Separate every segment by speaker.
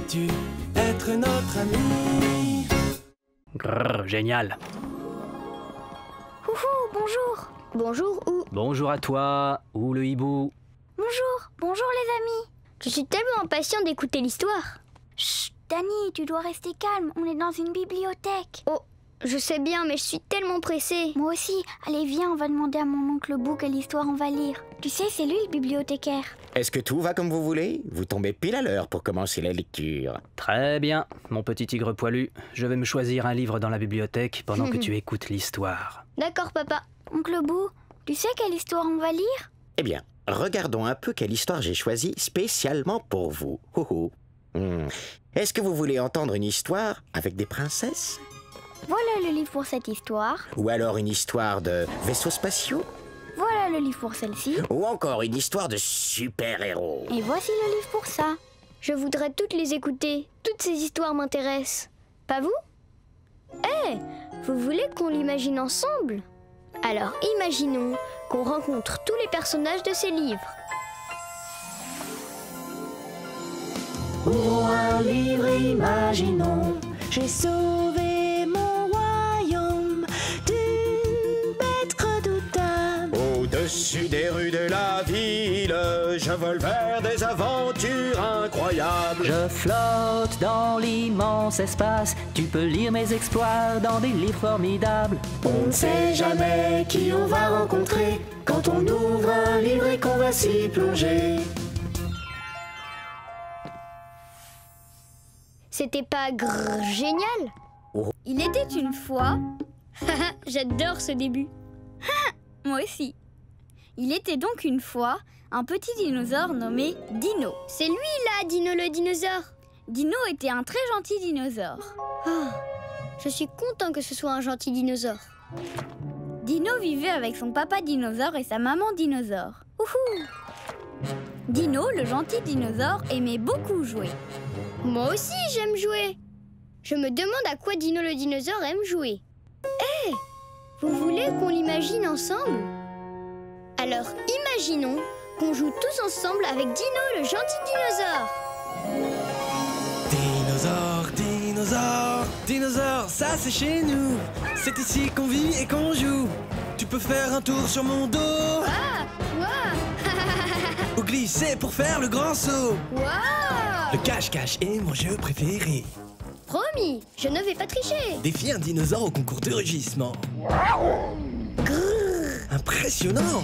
Speaker 1: voudrais-tu être notre ami?
Speaker 2: Grrr, génial.
Speaker 3: Houhou, bonjour. Bonjour ou?
Speaker 2: Bonjour à toi, ou le hibou.
Speaker 3: Bonjour, bonjour les amis. Je suis tellement impatient d'écouter l'histoire. Chut, Dani, tu dois rester calme, on est dans une bibliothèque. Oh, je sais bien, mais je suis tellement pressée. Moi aussi. Allez, viens, on va demander à mon oncle Bou quelle histoire on va lire. Tu sais, c'est lui le bibliothécaire.
Speaker 4: Est-ce que tout va comme vous voulez? Vous tombez pile à l'heure pour commencer la lecture.
Speaker 2: Très bien, mon petit tigre poilu. Je vais me choisir un livre dans la bibliothèque pendant que tu écoutes l'histoire.
Speaker 3: D'accord, papa. Oncle Bou, tu sais quelle histoire on va lire?
Speaker 4: Eh bien, regardons un peu quelle histoire j'ai choisie spécialement pour vous. Oh oh. Est-ce que vous voulez entendre une histoire avec des princesses?
Speaker 3: Voilà le livre pour cette histoire.
Speaker 4: Ou alors une histoire de vaisseaux spatiaux?
Speaker 3: Voilà le livre pour celle-ci.
Speaker 4: Ou encore une histoire de super-héros?
Speaker 3: Et voici le livre pour ça. Je voudrais toutes les écouter. Toutes ces histoires m'intéressent. Pas vous? Vous voulez qu'on l'imagine ensemble? Alors imaginons qu'on rencontre tous les personnages de ces livres.
Speaker 5: Ouvrons un livre et imaginons. J'ai sauvé mon royaume d'une bête redoutable.
Speaker 4: Au-dessus des rues de la ville, je vole vers des aventures incroyables.
Speaker 6: Je flotte dans l'immense espace. Tu peux lire mes exploits dans des livres formidables.
Speaker 5: On ne sait jamais qui on va rencontrer quand on ouvre un livre et qu'on va s'y plonger.
Speaker 3: C'était pas génial?
Speaker 4: Oh.
Speaker 3: Il était une fois... J'adore ce début. Moi aussi. Il était donc une fois un petit dinosaure nommé Dino. C'est lui là, Dino le dinosaure. Dino était un très gentil dinosaure. Je suis content que ce soit un gentil dinosaure. Dino vivait avec son papa dinosaure et sa maman dinosaure. Ouhou! Dino, le gentil dinosaure, aimait beaucoup jouer. Moi aussi, j'aime jouer. Je me demande à quoi Dino le dinosaure aime jouer. Vous voulez qu'on l'imagine ensemble? Alors, imaginons qu'on joue tous ensemble avec Dino le gentil dinosaure.
Speaker 1: Dinosaure, dinosaure, dinosaure, ça c'est chez nous. C'est ici qu'on vit et qu'on joue. Tu peux faire un tour sur mon dos ou glisser pour faire le grand saut.
Speaker 3: Waouh!
Speaker 1: Le cache-cache est mon jeu préféré.
Speaker 3: Promis, je ne vais pas tricher.
Speaker 1: Défier un dinosaure au concours de rugissement. Impressionnant!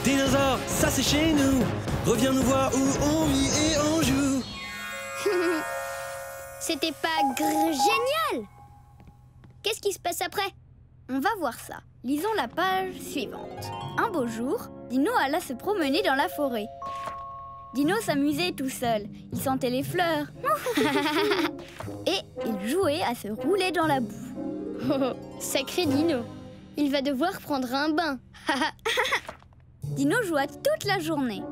Speaker 1: Dinosaure, ça c'est chez nous. Reviens nous voir où on vit et on joue.
Speaker 3: C'était pas génial? Qu'est-ce qui se passe après? On va voir ça. Lisons la page suivante. Un beau jour, Dino alla se promener dans la forêt. Dino s'amusait tout seul. Il sentait les fleurs. Et il jouait à se rouler dans la boue. Sacré Dino. Il va devoir prendre un bain. Dino joua toute la journée.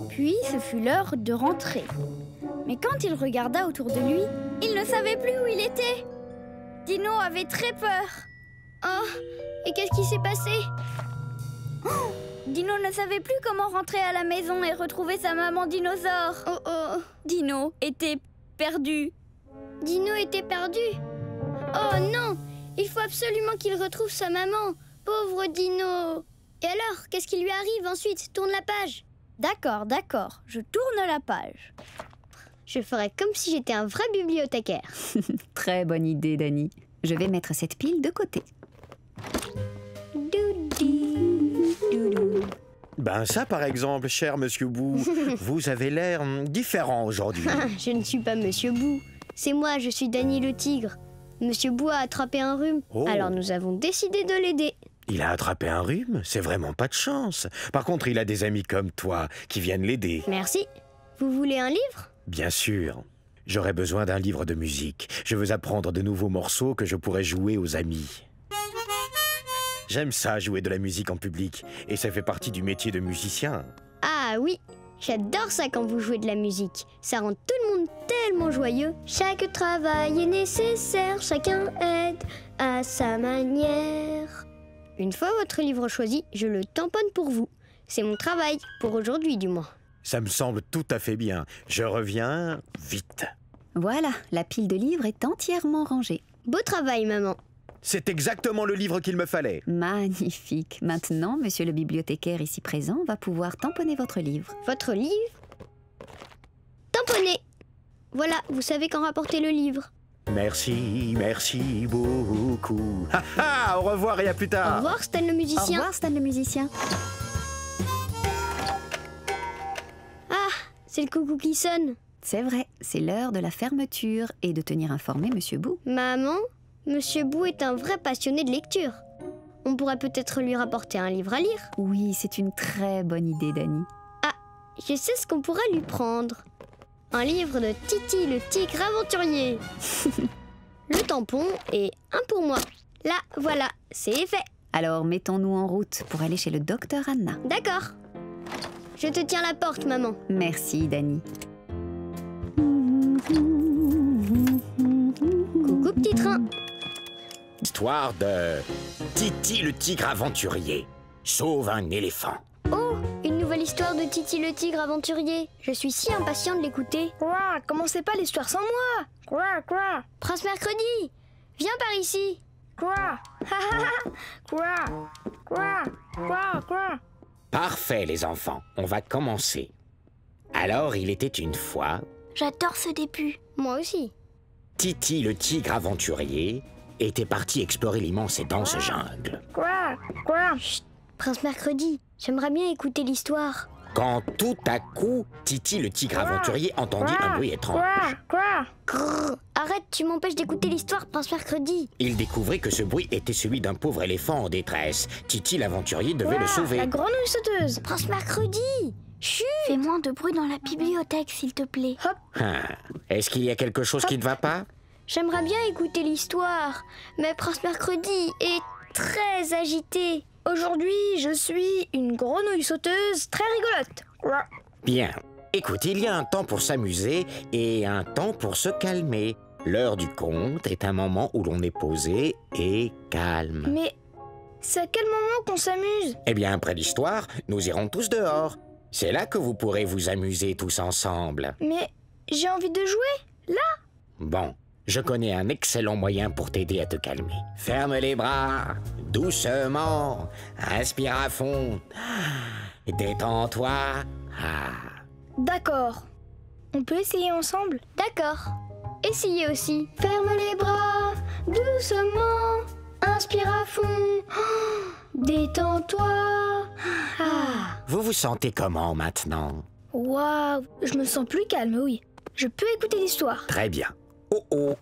Speaker 3: Puis ce fut l'heure de rentrer. Mais quand il regarda autour de lui, il ne savait plus où il était. Dino avait très peur. Oh, et qu'est-ce qui s'est passé? Dino ne savait plus comment rentrer à la maison et retrouver sa maman dinosaure. Oh oh. Dino était perdu. Dino était perdu? Oh non! Il faut absolument qu'il retrouve sa maman. Pauvre Dino. Et alors, qu'est-ce qui lui arrive ensuite? Tourne la page. D'accord, d'accord. Je tourne la page. Je ferai comme si j'étais un vrai bibliothécaire.
Speaker 7: Très bonne idée, Dani. Je vais mettre cette pile de côté.
Speaker 4: Ben ça, par exemple, cher Monsieur Bou, vous avez l'air différent aujourd'hui.
Speaker 3: Je ne suis pas Monsieur Bou. C'est moi, je suis Dani le tigre. Monsieur Bou a attrapé un rhume.
Speaker 4: Oh.
Speaker 3: Alors nous avons décidé de l'aider.
Speaker 4: Il a attrapé un rhume? C'est vraiment pas de chance. Par contre, il a des amis comme toi qui viennent l'aider.
Speaker 3: Merci. Vous voulez un livre?
Speaker 4: Bien sûr. J'aurais besoin d'un livre de musique. Je veux apprendre de nouveaux morceaux que je pourrais jouer aux amis. J'aime ça, jouer de la musique en public. Et ça fait partie du métier de musicien.
Speaker 3: Ah oui, j'adore ça quand vous jouez de la musique. Ça rend tout le monde tellement joyeux. Chaque travail est nécessaire, chacun aide à sa manière. Une fois votre livre choisi, je le tamponne pour vous. C'est mon travail, pour aujourd'hui du moins.
Speaker 4: Ça me semble tout à fait bien. Je reviens vite.
Speaker 7: Voilà, la pile de livres est entièrement rangée.
Speaker 3: Beau travail, maman.
Speaker 4: C'est exactement le livre qu'il me fallait.
Speaker 7: Magnifique. Maintenant, monsieur le bibliothécaire ici présent va pouvoir tamponner votre livre.
Speaker 3: Votre livre? Tamponné. Voilà, vous savez quand rapporter le livre.
Speaker 4: Merci beaucoup. Au revoir et à plus tard.
Speaker 3: Au revoir, Stan le
Speaker 7: Au
Speaker 3: musicien.
Speaker 7: revoir, Stan le musicien.
Speaker 3: Ah, c'est le coucou qui sonne.
Speaker 7: C'est vrai, c'est l'heure de la fermeture et de tenir informé monsieur Bou.
Speaker 3: Maman, Monsieur Bou est un vrai passionné de lecture. On pourrait peut-être lui rapporter un livre à lire.
Speaker 7: Oui, c'est une très bonne idée, Dani.
Speaker 3: Ah, je sais ce qu'on pourrait lui prendre. Un livre de Titi le tigre aventurier. Le tampon et un pour moi. Là, voilà, c'est fait.
Speaker 7: Alors, mettons-nous en route pour aller chez le docteur Anna.
Speaker 3: D'accord. Je te tiens la porte, maman.
Speaker 7: Merci, Dani.
Speaker 3: Coucou, petit train.
Speaker 4: Histoire de Titi le tigre aventurier sauve un éléphant.
Speaker 3: Oh, une nouvelle histoire de Titi le tigre aventurier. Je suis si impatient de l'écouter.
Speaker 8: Quoi? Commencez pas l'histoire sans moi. Quoi?
Speaker 3: Prince Mercredi, viens par ici.
Speaker 8: Quoi? Quoi?
Speaker 4: Parfait les enfants, on va commencer. Alors il était une fois,
Speaker 3: J'adore ce début. Moi aussi.
Speaker 4: Titi le tigre aventurier était parti explorer l'immense et dense jungle.
Speaker 8: Quoi?
Speaker 3: Chut, Prince Mercredi, j'aimerais bien écouter l'histoire.
Speaker 4: Quand tout à coup, Titi le tigre aventurier entendit un bruit étrange.
Speaker 8: Quoi?
Speaker 3: Grrr, arrête, tu m'empêches d'écouter l'histoire, Prince Mercredi.
Speaker 4: Il découvrit que ce bruit était celui d'un pauvre éléphant en détresse. Titi l'aventurier devait le sauver.
Speaker 8: La grenouille sauteuse.
Speaker 3: Prince Mercredi, chut. Fais moins de bruit dans la bibliothèque, s'il te plaît.
Speaker 4: Est-ce qu'il y a quelque chose qui ne va pas?
Speaker 3: J'aimerais bien écouter l'histoire, mais Prince Mercredi est très agité.
Speaker 8: Aujourd'hui, je suis une grenouille sauteuse très rigolote. Quoi?
Speaker 4: Bien. Écoute, il y a un temps pour s'amuser et un temps pour se calmer. L'heure du conte est un moment où l'on est posé et calme.
Speaker 8: Mais c'est à quel moment qu'on s'amuse?
Speaker 4: Eh bien, après l'histoire, nous irons tous dehors. C'est là que vous pourrez vous amuser tous ensemble.
Speaker 8: Mais j'ai envie de jouer.
Speaker 4: Bon, je connais un excellent moyen pour t'aider à te calmer. Ferme les bras, doucement, inspire à fond, détends-toi.
Speaker 8: D'accord. On peut essayer ensemble?
Speaker 3: D'accord. Essayez aussi. Ferme les bras, doucement, inspire à fond, détends-toi.
Speaker 4: Vous vous sentez comment maintenant?
Speaker 8: Waouh, je me sens plus calme, oui. Je peux écouter l'histoire.
Speaker 4: Très bien. Oh.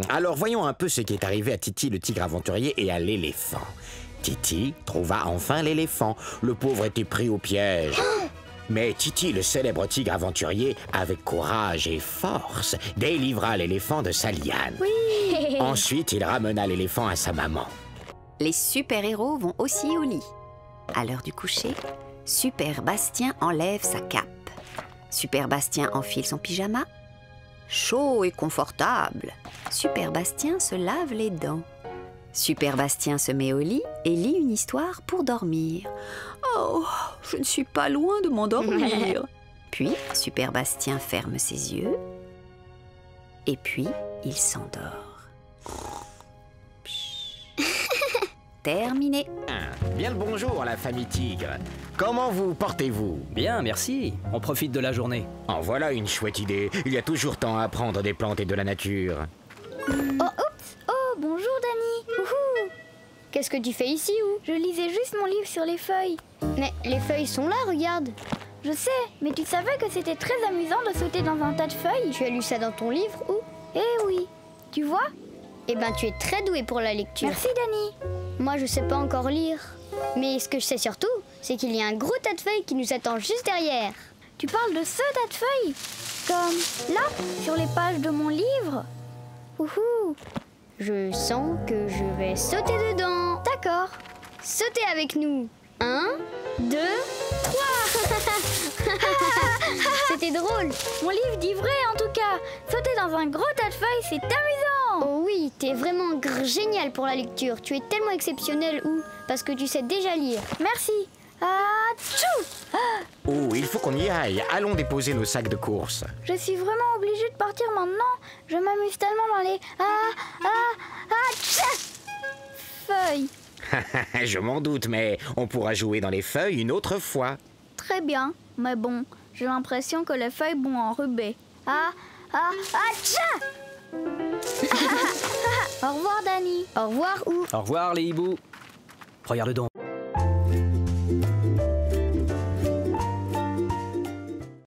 Speaker 4: Alors voyons un peu ce qui est arrivé à Titi le tigre aventurier et à l'éléphant. Titi trouva enfin l'éléphant. Le pauvre était pris au piège. Mais Titi, le célèbre tigre aventurier, avec courage et force, délivra l'éléphant de sa liane.
Speaker 8: Oui.
Speaker 4: Ensuite, il ramena l'éléphant à sa maman.
Speaker 7: Les super-héros vont aussi au lit. À l'heure du coucher, Super Bastien enlève sa cape. Super Bastien enfile son pyjama. Chaud et confortable, Super Bastien se lave les dents. Super Bastien se met au lit et lit une histoire pour dormir. Oh, je ne suis pas loin de m'endormir. Puis, Super Bastien ferme ses yeux. Et puis, il s'endort. Terminé.
Speaker 4: Bien le bonjour, la famille tigre. Comment vous portez-vous?
Speaker 2: Bien, merci. On profite de la journée.
Speaker 4: En voilà une chouette idée. Il y a toujours temps à apprendre des plantes et de la nature.
Speaker 3: Oh, bonjour Dani. Wouhou. Qu'est-ce que tu fais ici, ou?
Speaker 8: Je lisais juste mon livre sur les feuilles.
Speaker 3: Mais les feuilles sont là, regarde.
Speaker 8: Je sais, mais tu savais que c'était très amusant de sauter dans un tas de feuilles?
Speaker 3: Tu as lu ça dans ton livre, ou?
Speaker 8: Eh oui. Tu vois?
Speaker 3: Eh ben, tu es très douée pour la lecture.
Speaker 8: Merci, Dani.
Speaker 3: Moi, je sais pas encore lire. Mais ce que je sais surtout, c'est qu'il y a un gros tas de feuilles qui nous attend juste derrière.
Speaker 8: Tu parles de ce tas de feuilles? Comme là, sur les pages de mon livre?
Speaker 3: Wouhou. Je sens que je vais sauter dedans.
Speaker 8: D'accord.
Speaker 3: Sautez avec nous. 1, 2, 3. C'était drôle.
Speaker 8: Mon livre dit vrai, en tout cas. Sauter dans un gros tas de feuilles, c'est amusant.
Speaker 3: Oh oui, t'es vraiment génial pour la lecture. Tu es tellement exceptionnel, ou parce que tu sais déjà lire.
Speaker 8: Merci. Tchou!
Speaker 4: Oh, il faut qu'on y aille. Allons déposer nos sacs de course.
Speaker 8: Je suis vraiment obligée de partir maintenant. Je m'amuse tellement dans les... feuilles.
Speaker 4: Je m'en doute, mais on pourra jouer dans les feuilles une autre fois.
Speaker 8: Très bien, mais bon, j'ai l'impression que les feuilles vont enruber. Au revoir, Dani. Au revoir, Ouf.
Speaker 2: Au revoir les hiboux. Regarde donc.